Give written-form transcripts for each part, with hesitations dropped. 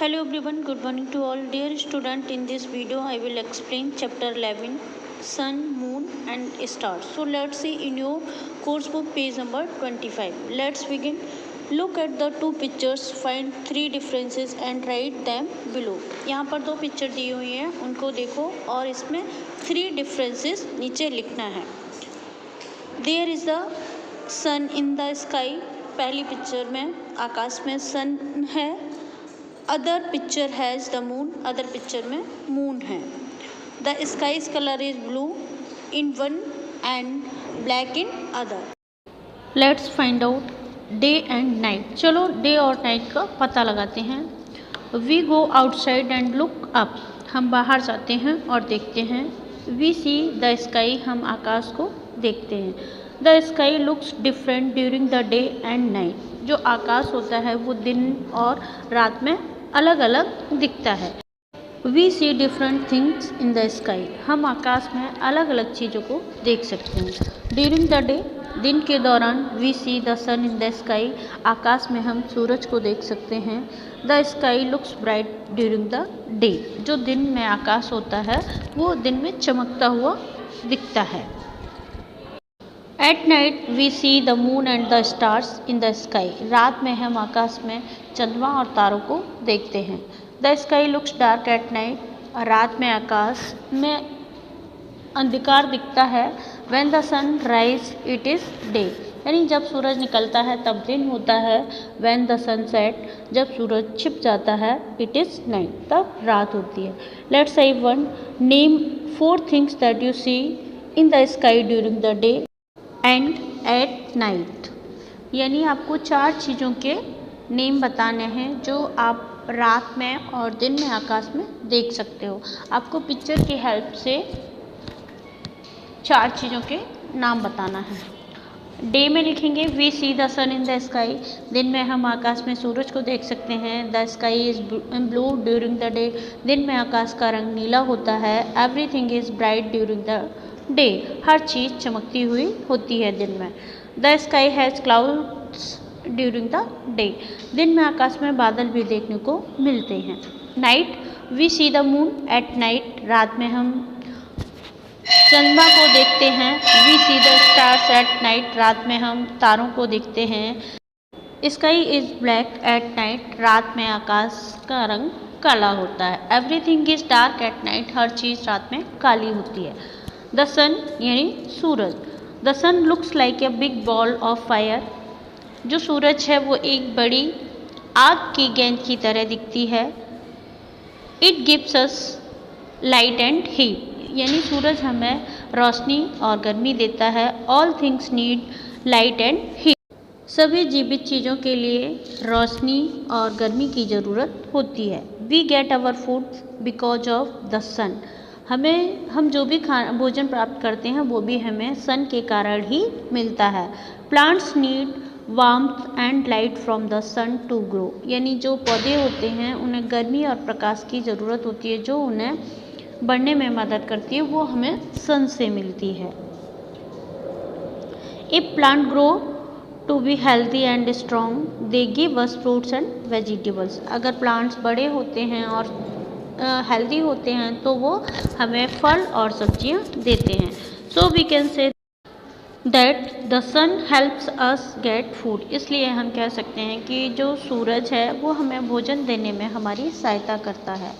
Hello everyone, good morning to all. Dear student, in this video I will explain chapter 11 Sun, Moon and Stars. So let's see in your course book page number 25. Let's begin. Look at the two pictures, find three differences and write them below. यहाँ पर दो picture दी हुई हैं, उनको देखो और इसमें three differences नीचे लिखना है. There is the sun in the sky. पहली पिक्चर में आकाश में सन है. Other picture has the moon. Other picture में मून है. The sky's colour is blue in one and black in other. Let's find out day and night. चलो day और night का पता लगाते हैं. We go outside and look up. हम बाहर जाते हैं और देखते हैं. We see the sky. हम आकाश को देखते हैं. The sky looks different during the day and night. जो आकाश होता है वो दिन और रात में अलग अलग दिखता है. We see different things in the sky. हम आकाश में अलग अलग चीज़ों को देख सकते हैं. During the day. दिन के दौरान we see the sun in the sky. आकाश में हम सूरज को देख सकते हैं. The sky looks bright during the day. जो दिन में आकाश होता है वो दिन में चमकता हुआ दिखता है. At night we see the moon and the stars in the sky. रात में हम आकाश में चंद्रमा और तारों को देखते हैं. The sky looks dark at night. रात में आकाश में अंधकार दिखता है. When the sun rise it is day. यानी जब सूरज निकलता है तब दिन होता है. When the sun set. जब सूरज छिप जाता है इट इज़ नाइट. तब रात होती है. Let's say one. Name four things that you see in the sky during the day and at night. यानी आपको चार चीज़ों के नेम बताने हैं जो आप रात में और दिन में आकाश में देख सकते हो. आपको पिक्चर की हेल्प से चार चीज़ों के नाम बताना है. डे में लिखेंगे we see the sun in the sky. दिन में हम आकाश में सूरज को देख सकते हैं. The sky is blue during the day. दिन में आकाश का रंग नीला होता है. Everything is bright during the day. हर चीज़ चमकती हुई होती है दिन में. The sky has clouds during the day. दिन में आकाश में बादल भी देखने को मिलते हैं. Night we see the moon at night. रात में हम चंद्रमा को देखते हैं. We see the stars at night. रात में हम तारों को देखते हैं. Sky is black at night. रात में आकाश का रंग काला होता है. Everything is dark at night. हर चीज़ रात में काली होती है. द सन यानी सूरज. The sun looks like a big ball of fire. जो सूरज है वो एक बड़ी आग की गेंद की तरह दिखती है. It gives us light and heat. यानी सूरज हमें रोशनी और गर्मी देता है. All things need light and heat. सभी जीवित चीज़ों के लिए रोशनी और गर्मी की ज़रूरत होती है. We get our food because of the sun. हम जो भी भोजन प्राप्त करते हैं वो भी हमें सन के कारण ही मिलता है. Plants need warmth and light from the sun to grow. यानी जो पौधे होते हैं उन्हें गर्मी और प्रकाश की ज़रूरत होती है. जो उन्हें बढ़ने में मदद करती है वो हमें सन से मिलती है. If plant grow to be healthy and strong they give us fruits and vegetables. अगर प्लांट्स बड़े होते हैं और हेल्दी होते हैं तो वो हमें फल और सब्जियां देते हैं. So we can say that the sun helps us get food. इसलिए हम कह सकते हैं कि जो सूरज है वो हमें भोजन देने में हमारी सहायता करता है.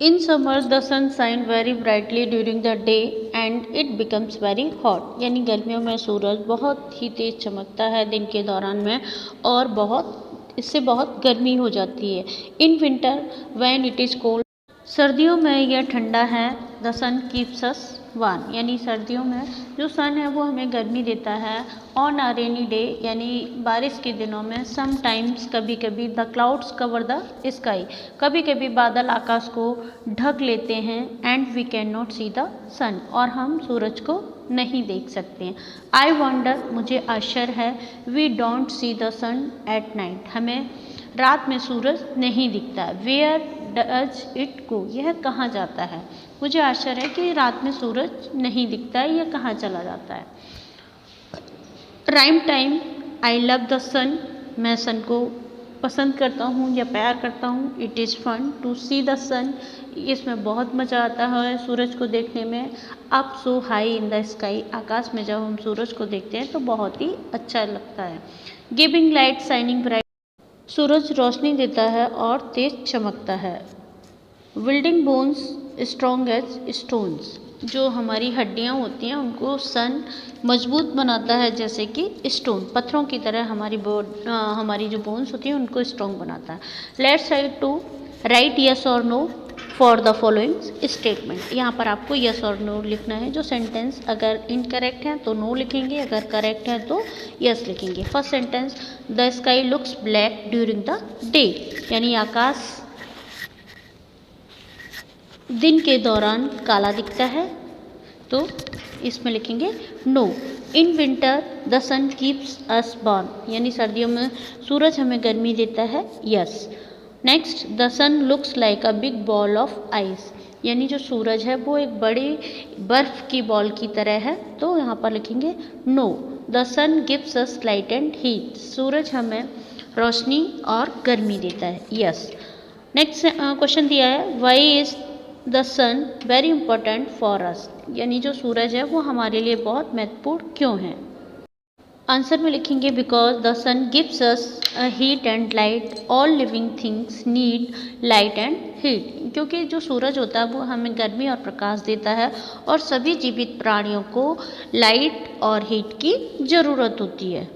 In summer the sun shine very brightly during the day and it becomes very hot. यानी गर्मियों में सूरज बहुत ही तेज़ चमकता है दिन के दौरान में और इससे बहुत गर्मी हो जाती है. In winter when it is cold. सर्दियों में यह ठंडा है. The sun keeps us warm. यानी सर्दियों में जो सन है वो हमें गर्मी देता है. ऑन अ रेनी डे यानी बारिश के दिनों में समटाइम्स कभी कभी the clouds cover the sky. कभी कभी बादल आकाश को ढक लेते हैं. And we can not see the sun. और हम सूरज को नहीं देख सकते हैं. I wonder. मुझे आश्चर्य है. We don't see the sun at night. हमें रात में सूरज नहीं दिखता. Where does it go. यह कहाँ जाता है. मुझे आश्चर्य है कि रात में सूरज नहीं दिखता है. यह कहाँ चला जाता है. Rhyme time I love the sun. मैं सन को पसंद करता हूँ या प्यार करता हूँ। It is fun to see the sun, इसमें बहुत मज़ा आता है सूरज को देखने में। Up so high in the sky, आकाश में जब हम सूरज को देखते हैं तो बहुत ही अच्छा लगता है। गिविंग लाइट शाइनिंग ब्राइट, सूरज रोशनी देता है और तेज चमकता है। Building bones strong as stones, जो हमारी हड्डियाँ होती हैं उनको सन मजबूत बनाता है, जैसे कि स्टोन पत्थरों की तरह हमारी जो बोन्स होती हैं उनको स्ट्रॉन्ग बनाता है। Let's write to write yes और no for the following statement. यहाँ पर आपको यस और नो लिखना है। जो सेंटेंस अगर इनकरेक्ट है तो नो लिखेंगे, अगर करेक्ट है तो यस लिखेंगे। First sentence, the sky looks black during the day, यानी आकाश दिन के दौरान काला दिखता है, तो इसमें लिखेंगे no. In winter the sun keeps us warm, यानी सर्दियों में सूरज हमें गर्मी देता है, yes. Next, the sun looks like a big ball of ice, यानी जो सूरज है वो एक बड़ी बर्फ की बॉल की तरह है, तो यहाँ पर लिखेंगे no. The sun gives us light and heat, सूरज हमें रोशनी और गर्मी देता है, यस। नेक्स्ट क्वेश्चन दिया है, why is the sun very important for us, यानी जो सूरज है वो हमारे लिए बहुत महत्वपूर्ण क्यों है। आंसर में लिखेंगे because the sun gives us heat and light, all living things need light and heat, क्योंकि जो सूरज होता है वो हमें गर्मी और प्रकाश देता है और सभी जीवित प्राणियों को लाइट और हीट की ज़रूरत होती है।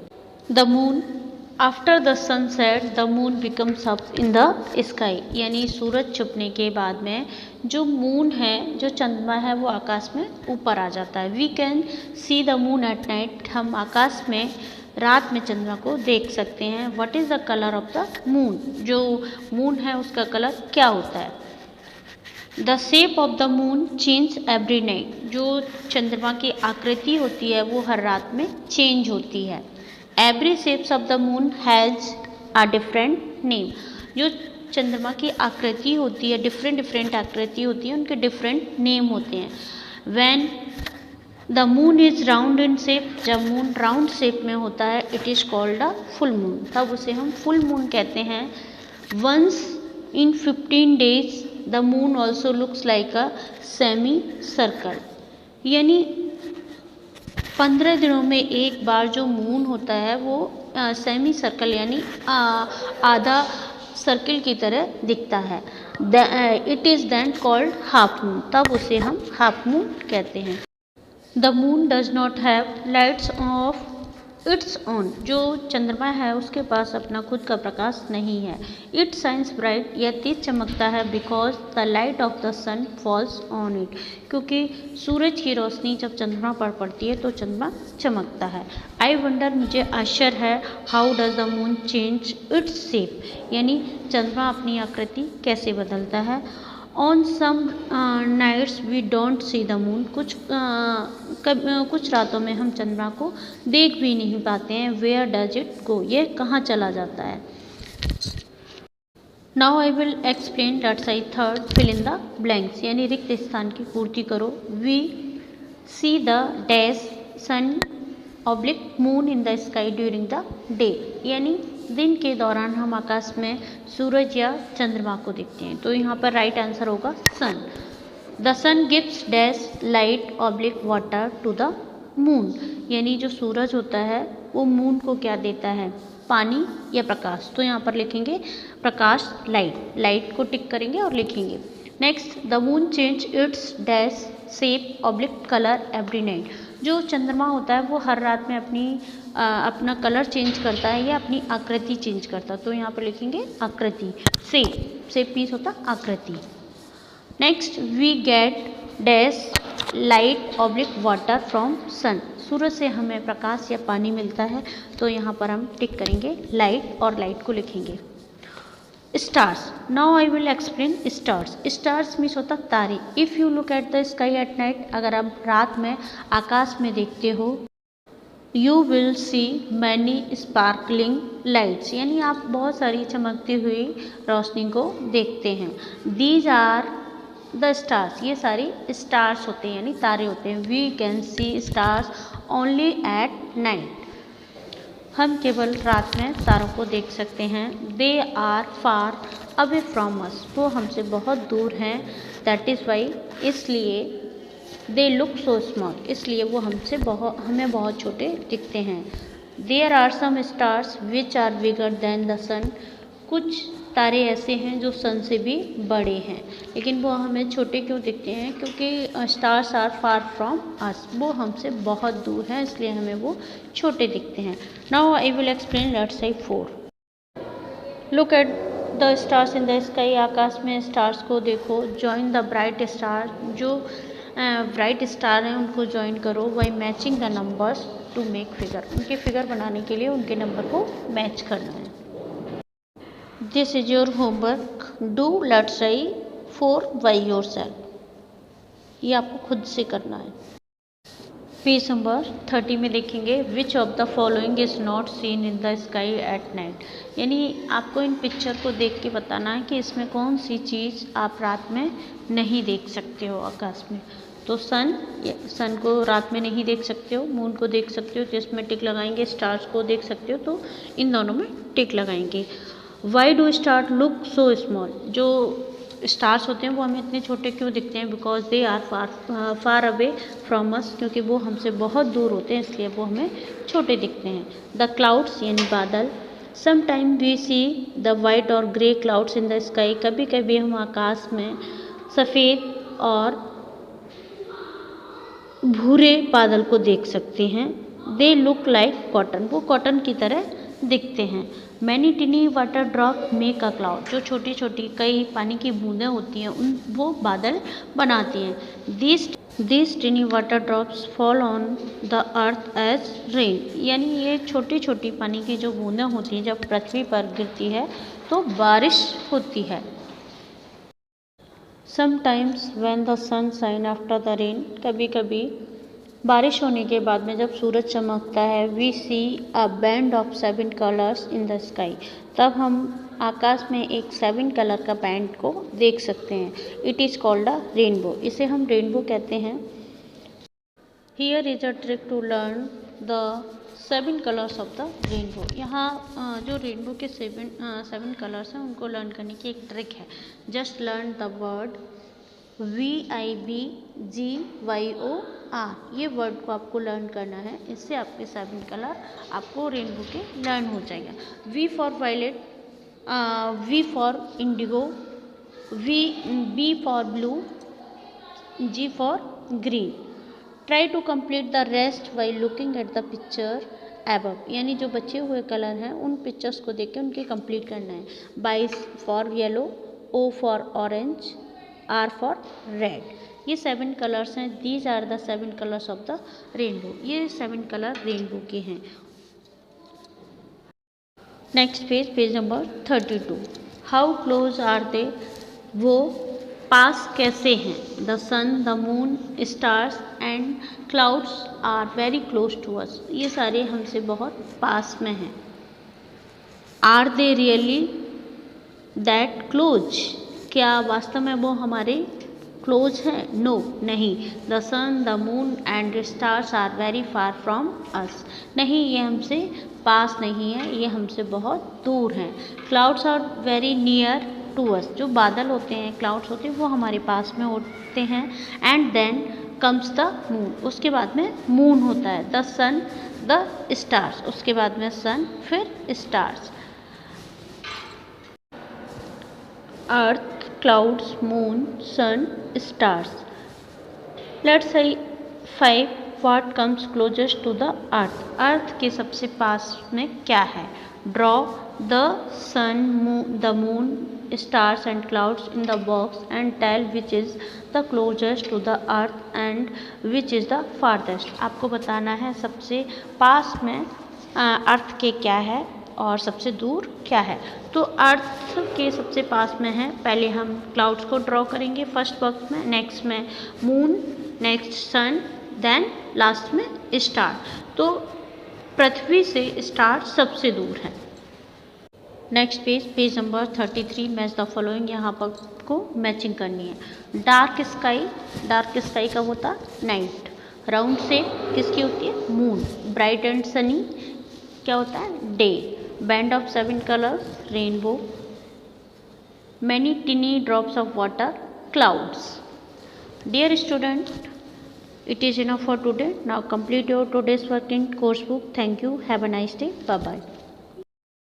The moon after the sunset the moon becomes up in the sky, यानी सूरज छुपने के बाद में जो मून है, जो चंद्रमा है, वो आकाश में ऊपर आ जाता है। We can see the moon at night, हम आकाश में रात में चंद्रमा को देख सकते हैं। What is the colour of the moon, जो मून है उसका कलर क्या होता है। The shape of the moon change every night, जो चंद्रमा की आकृति होती है वो हर रात में चेंज होती है। Every shapes of the moon has a different name, जो चंद्रमा की आकृति होती है, डिफरेंट आकृति होती है, उनके डिफरेंट नेम होते हैं। When the moon is round in shape, जब मून राउंड शेप में होता है, it is called a full moon, तब उसे हम फुल मून कहते हैं। Once in 15 days the moon also looks like a semi circle, यानी 15 दिनों में एक बार जो मून होता है वो सेमी सर्कल यानी आधा सर्किल की तरह दिखता है। It is then called half moon, तब उसे हम हाफ मून कहते हैं। The moon does not have lights of its own, जो चंद्रमा है उसके पास अपना खुद का प्रकाश नहीं है। इट शाइन्स ब्राइट, यह तेज चमकता है, because the light of the sun falls on it, क्योंकि सूरज की रोशनी जब चंद्रमा पर पड़ती है तो चंद्रमा चमकता है। आई वंडर, मुझे आश्चर्य है, how does the moon change its shape, यानी चंद्रमा अपनी आकृति कैसे बदलता है। On some nights we don't see the moon, कुछ रातों में हम चंद्रमा को देख भी नहीं पाते हैं। वेयर डज इट गो, ये कहाँ चला जाता है। Now I will explain that's I third fill in the blanks, यानी रिक्त स्थान की पूर्ति करो। We see the dash sun oblique moon in the sky during the day, यानी दिन के दौरान हम आकाश में सूरज या चंद्रमा को देखते हैं, तो यहाँ पर राइट आंसर होगा sun. The sun gives dash light oblique water to the moon, यानी जो सूरज होता है वो मून को क्या देता है, पानी या प्रकाश, तो यहाँ पर लिखेंगे प्रकाश, लाइट को टिक करेंगे और लिखेंगे। Next, the moon change it's dash shape oblique colour every night, जो चंद्रमा होता है वो हर रात में अपना कलर चेंज करता है या अपनी आकृति चेंज करता है, तो यहाँ पर लिखेंगे आकृति। शेप मीन्स होता आकृति। Next, we get dash light oblique water from sun, सूरज से हमें प्रकाश या पानी मिलता है, तो यहाँ पर हम टिक करेंगे लाइट और लाइट को लिखेंगे। Stars, now I will explain stars. Stars means होता तारे। If you look at the sky at night, अगर आप रात में आकाश में देखते हो, you will see many sparkling lights, यानी आप बहुत सारी चमकती हुई रोशनी को देखते हैं। दीज आर द स्टार्स, ये सारी स्टार्स होते हैं यानी तारे होते हैं। We can see stars only at night. हम केवल रात में तारों को देख सकते हैं। They are far away from us, वो हमसे बहुत दूर हैं। दैट इज़ वाई, इसलिए दे लुक सो स्मॉल, इसलिए वो हमें बहुत छोटे दिखते हैं। There are some stars which are bigger than the sun, कुछ तारे ऐसे हैं जो सन से भी बड़े हैं, लेकिन वो हमें छोटे क्यों दिखते हैं? क्योंकि stars are far from us, वो हमसे बहुत दूर हैं, इसलिए हमें वो छोटे दिखते हैं। Now I will explain, let's say 4। Look at the stars in the sky, आकाश में स्टार्स को देखो। जॉइन द ब्राइट स्टार, जो ब्राइट स्टार हैं उनको ज्वाइन करो। By matching the numbers to make figure, उनके फिगर बनाने के लिए उनके नंबर को मैच करना है। This is your homework, do let's try 4 by yourself, ये आपको खुद से करना है। पेज नंबर 30 में देखेंगे, which of the following is not seen in the sky eight night, यानी आपको इन पिक्चर को देख के बताना है कि इसमें कौन सी चीज़ आप रात में नहीं देख सकते हो आकाश में। तो सन को रात में नहीं देख सकते हो, मून को देख सकते हो तो इसमें टिक लगाएंगे, स्टार्स को देख सकते हो तो इन दोनों में टिक लगाएंगे। Why do star look so small, जो स्टार्स होते हैं वो हमें इतने छोटे क्यों दिखते हैं? Because they are far away from us, क्योंकि वो हमसे बहुत दूर होते हैं, इसलिए वो हमें छोटे दिखते हैं। द क्लाउड्स यानी बादल, sometime we see the white और grey clouds in the sky, कभी कभी हम आकाश में सफ़ेद और भूरे बादल को देख सकते हैं। दे लुक लाइक कॉटन, वो कॉटन की तरह दिखते हैं। Many टिनी water drop make a cloud, जो छोटी छोटी कई पानी की बूंदें होती हैं वो बादल बनाती हैं। This tiny water drops fall on the earth as rain, यानी ये छोटी छोटी पानी की जो बूंदें होती हैं जब पृथ्वी पर गिरती है तो बारिश होती है। Sometimes when the sun shine after the rain, कभी कभी बारिश होने के बाद में जब सूरज चमकता है, we see a band of 7 colours in the sky, तब हम आकाश में एक 7 कलर का बैंड को देख सकते हैं। It is called a rainbow, इसे हम रेनबो कहते हैं। Here is a trick to learn the 7 colours of the rainbow, यहाँ जो रेनबो के 7 कलर्स हैं उनको लर्न करने की एक ट्रिक है। Just learn the word VIBGYOR, ये वर्ड को आपको लर्न करना है, इससे आपके 7 कलर आपको रेनबो के लर्न हो जाएगा। V for violet, V for indigo, B for blue, G for green. Try to complete the rest while looking at the picture above, यानी जो बचे हुए कलर हैं उन पिक्चर्स को देख के उनके कंप्लीट करना है। B for yellow, O for orange, R for red, ये 7 कलर्स हैं। These are the 7 colours of the rainbow, ये 7 कलर रेनबो के हैं। Next page number 32। How close are they, वो पास कैसे हैं? The sun, the moon, stars and clouds are very close to us, ये सारे हमसे बहुत पास में हैं। Are they really that close, क्या वास्तव में वो हमारे क्लोज हैं? नो, नहीं। The sun, the moon and stars are very far from us, नहीं ये हमसे पास नहीं है, ये हमसे बहुत दूर हैं। Clouds are very near to us, जो बादल होते हैं, क्लाउड्स होते हैं, वो हमारे पास में होते हैं। And then comes the moon, उसके बाद में मून होता है। द सन, द स्टार्स, उसके बाद में सन, फिर stars. Earth, clouds, moon, sun, stars. Let's say 5. What comes closest to the earth? अर्थ के सबसे पास में क्या है? Draw the sun, the moon, stars and clouds in the box and tell which is the closest to the earth and which is the farthest. आपको बताना है सबसे पास में अर्थ के क्या है और सबसे दूर क्या है। तो अर्थ के सबसे पास में है, पहले हम क्लाउड्स को ड्रॉ करेंगे फर्स्ट बॉक्स में, नेक्स्ट में मून, नेक्स्ट सन, देन लास्ट में स्टार। तो पृथ्वी से स्टार सबसे दूर है। Next page number 33। Match the following, यहाँ पर को मैचिंग करनी है। डार्क स्काई कब होता? नाइट। राउंड शेप किसकी होती है? मून। ब्राइट एंड सनी क्या होता है? Day. Band of 7 colours, rainbow. Many tiny drops of water, clouds. Dear student, it is enough for today. Now complete your today's work in course book. Thank you. Have a nice day. Bye bye.